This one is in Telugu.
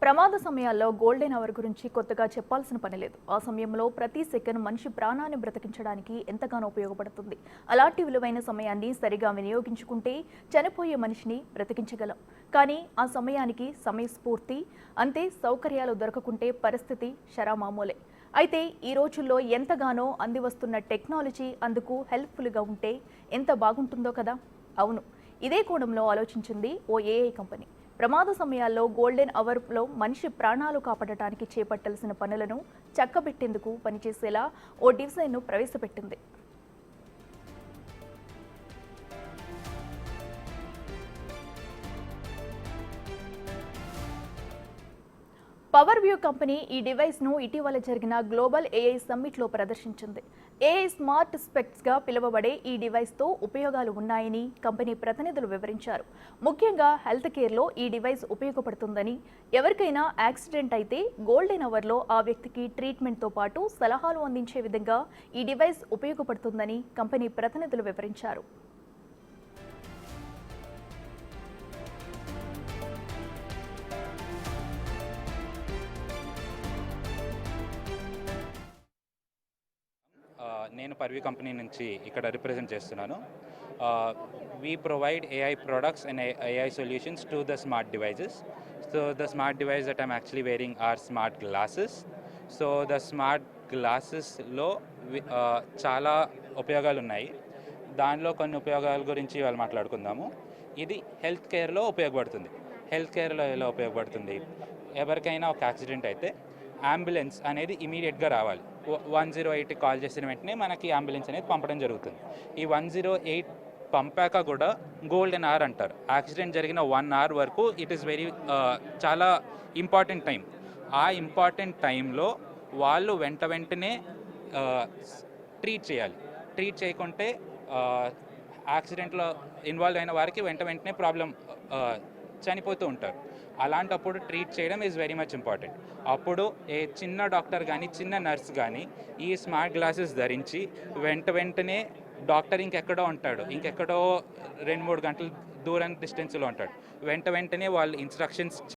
ప్రమాద సమయాల్లో గోల్డెన్ అవర్ గురించి కొత్తగా చెప్పాల్సిన పని లేదు. ఆ సమయంలో ప్రతి సెకండ్ మనిషి ప్రాణాన్ని బ్రతికించడానికి ఎంతగానో ఉపయోగపడుతుంది. అలాంటి విలువైన సమయాన్ని సరిగా వినియోగించుకుంటే చనిపోయే మనిషిని బ్రతికించగలం. కానీ ఆ సమయానికి సమయస్ఫూర్తి అంతే సౌకర్యాలు దొరకకుంటే పరిస్థితి షరామామూలే. అయితే ఈ రోజుల్లో ఎంతగానో అందివస్తున్న టెక్నాలజీ అందుకు హెల్ప్ఫుల్గా ఉంటే ఎంత బాగుంటుందో కదా. అవును, ఇదే కోణంలో ఆలోచించింది ఓ ఏఐ కంపెనీ. ప్రమాద సమయాల్లో గోల్డెన్ అవర్లో మనిషి ప్రాణాలు కాపాడటానికి చేపట్టాల్సిన పనులను చక్కబెట్టేందుకు పనిచేసేలా ఓ డిజైన్ను ప్రవేశపెట్టింది. పవర్ వ్యూ కంపెనీ ఈ డివైస్ను ఇటీవల జరిగిన గ్లోబల్ ఏఐ సమ్మిట్లో ప్రదర్శించింది. ఏఐ స్మార్ట్ స్పెక్ట్స్గా పిలువబడే ఈ డివైస్తో ఉపయోగాలు ఉన్నాయని కంపెనీ ప్రతినిధులు వివరించారు. ముఖ్యంగా హెల్త్ కేర్లో ఈ డివైస్ ఉపయోగపడుతుందని, ఎవరికైనా యాక్సిడెంట్ అయితే గోల్డెన్ అవర్లో ఆ వ్యక్తికి ట్రీట్మెంట్తో పాటు సలహాలు అందించే విధంగా ఈ డివైస్ ఉపయోగపడుతుందని కంపెనీ ప్రతినిధులు వివరించారు. నేను పర్వీ కంపెనీ నుంచి ఇక్కడ రిప్రజెంట్ చేస్తున్నాను. We provide AI products and AI solutions to the smart devices. So the smart device that I'm actually wearing are smart glasses. So the smart గ్లాసెస్లో చాలా ఉపయోగాలు ఉన్నాయి. దానిలో కొన్ని ఉపయోగాల గురించి ఇవాళ మాట్లాడుకుందాము. ఇది హెల్త్ కేర్లో ఉపయోగపడుతుంది. హెల్త్ కేర్లో ఎలా ఉపయోగపడుతుంది? ఎవరికైనా ఒక యాక్సిడెంట్ అయితే అంబులెన్స్ అనేది ఇమీడియట్గా రావాలి. 108కి కాల్ చేసిన వెంటనే మనకి అంబులెన్స్ అనేది పంపడం జరుగుతుంది. ఈ 108 పంపాక కూడా గోల్డెన్ అవర్ అంటారు. యాక్సిడెంట్ జరిగిన 1 అవర్ వరకు ఇట్ ఈస్ చాలా ఇంపార్టెంట్ టైం. ఆ ఇంపార్టెంట్ టైంలో వాళ్ళు వెంటనే ట్రీట్ చేయాలి. ట్రీట్ చేయకుంటే యాక్సిడెంట్లో ఇన్వాల్వ్ అయిన వారికి వెంటనే ప్రాబ్లం చనిపోతూ ఉంటారు. అలాంటప్పుడు ట్రీట్ చేయడం ఈజ్ వెరీ మచ్ ఇంపార్టెంట్. అప్పుడు ఏ చిన్న డాక్టర్ కానీ చిన్న నర్స్ కానీ ఈ స్మార్ట్ గ్లాసెస్ ధరించి వెంటనే డాక్టర్ ఇంకెక్కడో ఉంటాడు, ఇంకెక్కడో 2-3 గంటల దూరం డిస్టెన్స్లో ఉంటాడు. వెంటనే వాళ్ళు ఇన్స్ట్రక్షన్స్